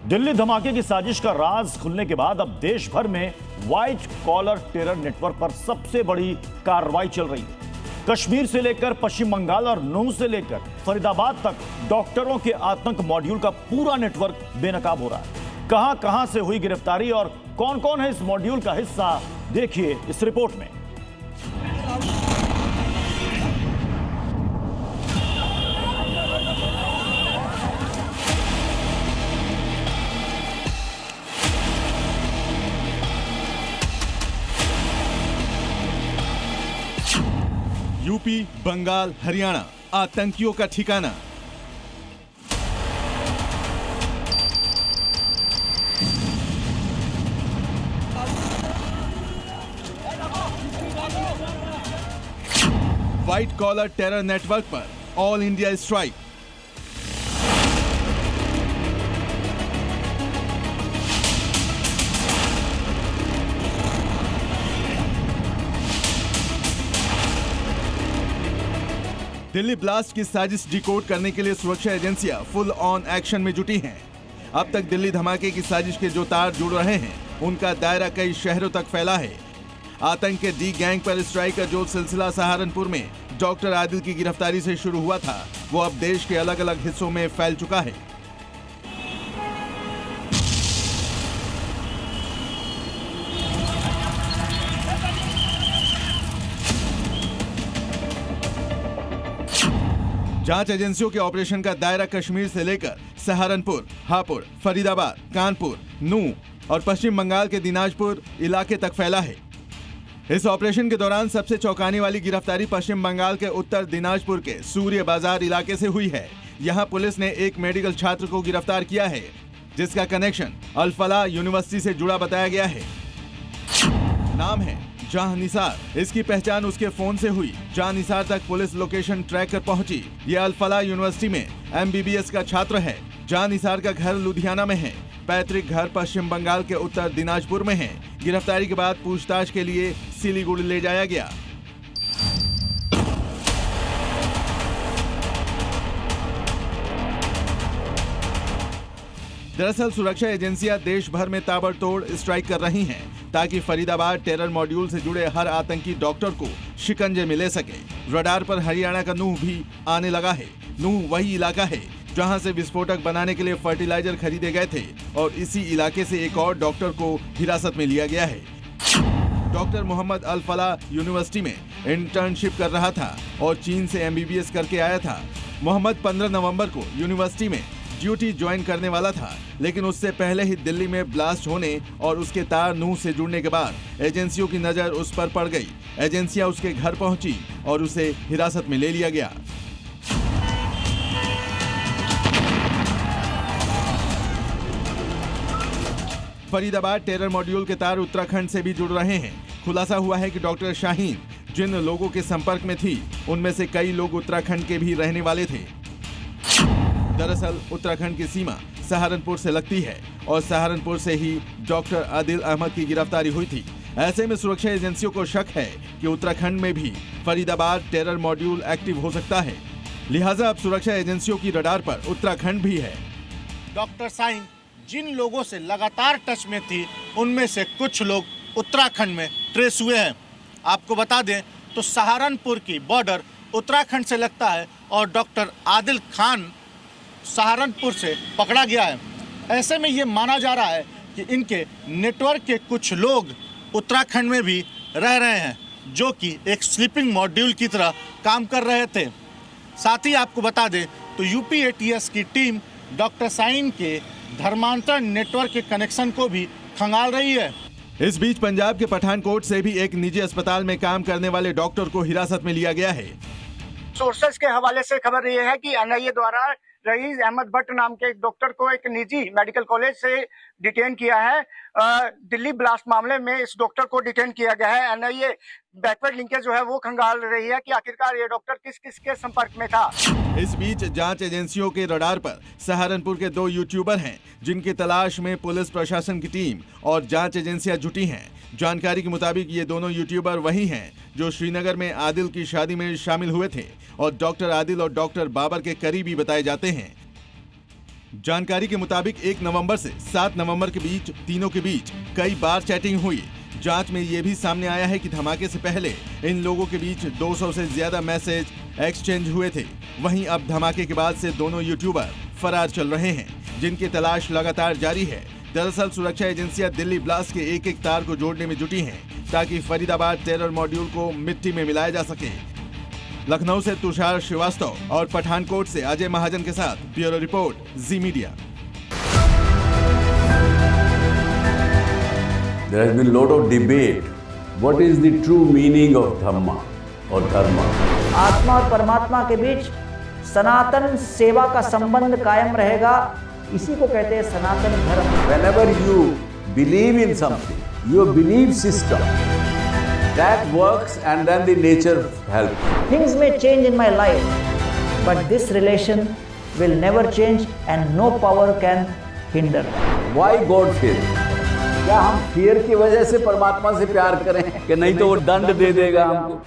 दिल्ली धमाके की साजिश का राज खुलने के बाद अब देश भर में व्हाइट कॉलर टेरर नेटवर्क पर सबसे बड़ी कार्रवाई चल रही है। कश्मीर से लेकर पश्चिम बंगाल और नूह से लेकर फरीदाबाद तक डॉक्टरों के आतंक मॉड्यूल का पूरा नेटवर्क बेनकाब हो रहा है। कहां कहां से हुई गिरफ्तारी और कौन कौन है इस मॉड्यूल का हिस्सा, देखिए इस रिपोर्ट में। यूपी, बंगाल, हरियाणा, आतंकियों का ठिकाना। व्हाइट कॉलर टेरर नेटवर्क पर all India strike. Delhi blast की साजिश डिकोड करने के लिए सुरक्षा एजेंसियां फुल ऑन एक्शन में जुटी हैं। अब तक दिल्ली धमाके की साजिश के जो तार जुड़ रहे हैं, उनका दायरा कई शहरों तक फैला है। आतंक के डी गैंग पर स्ट्राइक का जो सिलसिला सहारनपुर में डॉक्टर आदिल की गिरफ्तारी से शुरू हुआ था, वो अब देश के अलग अलग हिस्सों में फैल चुका है। जांच एजेंसियों के ऑपरेशन का दायरा कश्मीर से लेकर सहारनपुर, हापुड़, फरीदाबाद, कानपुर, नूह और पश्चिम बंगाल के दिनाजपुर इलाके तक फैला है। इस ऑपरेशन के दौरान सबसे चौंकाने वाली गिरफ्तारी पश्चिम बंगाल के उत्तर दिनाजपुर के सूर्य बाजार इलाके से हुई है। यहां पुलिस ने एक मेडिकल छात्र को गिरफ्तार किया है, जिसका कनेक्शन अल फलाह यूनिवर्सिटी से जुड़ा बताया गया है। नाम है जहां निसार। इसकी पहचान उसके फोन से हुई। जहां निसार तक पुलिस लोकेशन ट्रैक कर पहुंची। ये अल फलाह यूनिवर्सिटी में MBBS का छात्र है। जहां निसार का घर लुधियाना में है, पैतृक घर पश्चिम बंगाल के उत्तर दिनाजपुर में है। गिरफ्तारी के बाद पूछताछ के लिए सिलीगुड़ी ले जाया गया। दरअसल सुरक्षा एजेंसियां देश भर में ताबड़तोड़ स्ट्राइक कर रही हैं, ताकि फरीदाबाद टेरर मॉड्यूल से जुड़े हर आतंकी डॉक्टर को शिकंजे में ले सके। रडार पर हरियाणा का नूह भी आने लगा है। नूह वही इलाका है जहां से विस्फोटक बनाने के लिए फर्टिलाइजर खरीदे गए थे और इसी इलाके से एक और डॉक्टर को हिरासत में लिया गया है। डॉक्टर मोहम्मद अल फलाह यूनिवर्सिटी में इंटर्नशिप कर रहा था और चीन से MBBS करके आया था। मोहम्मद 15 नवंबर को यूनिवर्सिटी में ड्यूटी ज्वाइन करने वाला था, लेकिन उससे पहले ही दिल्ली में ब्लास्ट होने और उसके तार नूह से जुड़ने के बाद एजेंसियों की नजर उस पर पड़ गई। एजेंसियां उसके घर पहुंची और उसे हिरासत में ले लिया गया। फरीदाबाद टेरर मॉड्यूल के तार उत्तराखंड से भी जुड़ रहे हैं। खुलासा हुआ है कि डॉक्टर शाहीन जिन लोगों के संपर्क में थी, उनमें से कई लोग उत्तराखंड के भी रहने वाले थे। दरअसल उत्तराखंड की सीमा सहारनपुर से लगती है और सहारनपुर से ही डॉक्टर आदिल अहमद की गिरफ्तारी हुई थी। ऐसे में सुरक्षा एजेंसियों को शक है कि उत्तराखंड में भी फरीदाबाद टेरर मॉड्यूल एक्टिव हो सकता है। लिहाजा अब सुरक्षा एजेंसियों की रडार पर उत्तराखंड भी है। डॉक्टर शाहीन जिन लोगों से लगातार टच में थी, उनमें से कुछ लोग उत्तराखंड में ट्रेस हुए हैं। आपको बता दें तो सहारनपुर की बॉर्डर उत्तराखंड से लगता है और डॉक्टर आदिल खान सहारनपुर से पकड़ा गया है। ऐसे में ये माना जा रहा है कि इनके नेटवर्क के कुछ लोग उत्तराखंड में भी रह रहे हैं, जो कि एक स्लीपिंग मॉड्यूल की तरह काम कर रहे थे। साथ ही आपको बता दें तो UP ATS की टीम डॉक्टर शाहीन के धर्मांतरण नेटवर्क के कनेक्शन को भी खंगाल रही है। इस बीच पंजाब के पठानकोट से भी एक निजी अस्पताल में काम करने वाले डॉक्टर को हिरासत में लिया गया है। सोर्सेस के हवाले से खबर ये है कि NIA द्वारा रईस अहमद भट्ट नाम के एक डॉक्टर को एक निजी मेडिकल कॉलेज से डिटेन किया है। दिल्ली ब्लास्ट मामले में इस डॉक्टर को डिटेन किया गया है। NIA बैकवर्ड लिंकेज जो है वो खंगाल रही है कि आखिरकार ये डॉक्टर किस किस के संपर्क में था। इस बीच जांच एजेंसियों के रडार पर सहारनपुर के 2 यूट्यूबर हैं, जिनकी तलाश में पुलिस प्रशासन की टीम और जांच एजेंसियां जुटी हैं। जानकारी के मुताबिक ये दोनों यूट्यूबर वही हैं जो श्रीनगर में आदिल की शादी में शामिल हुए थे और डॉक्टर आदिल और डॉक्टर बाबर के करीबी बताए जाते हैं। जानकारी के मुताबिक 1 नवंबर से 7 नवंबर के बीच तीनों के बीच कई बार चैटिंग हुई। जांच में ये भी सामने आया है कि धमाके से पहले इन लोगों के बीच 200 से ज्यादा मैसेज एक्सचेंज हुए थे। वहीं अब धमाके के बाद से दोनों यूट्यूबर फरार चल रहे हैं, जिनकी तलाश लगातार जारी है। दरअसल सुरक्षा एजेंसियां दिल्ली ब्लास्ट के एक-एक तार को जोड़ने में जुटी हैं, ताकि फरीदाबाद टेरर मॉड्यूल को मिट्टी में मिलाया जा सके। लखनऊ से तुषार श्रीवास्तव और पठानकोट से अजय महाजन के साथ bureau report, Zee Media. There has been a lot of debate. What is the true meaning of Dhamma or Dharma? आत्मा और परमात्मा के बीच सनातन सेवा का संबंध कायम रहेगा, इसी को कहते हैं सनातन धर्म। Whenever you believe in something, your belief system that works, and then the nature helps. Things may change in my life, but this relation will never change and no power can hinder. Why God fear? क्या हम fear की वजह से परमात्मा से प्यार करें कि नहीं तो वो दंड दे देगा हमको?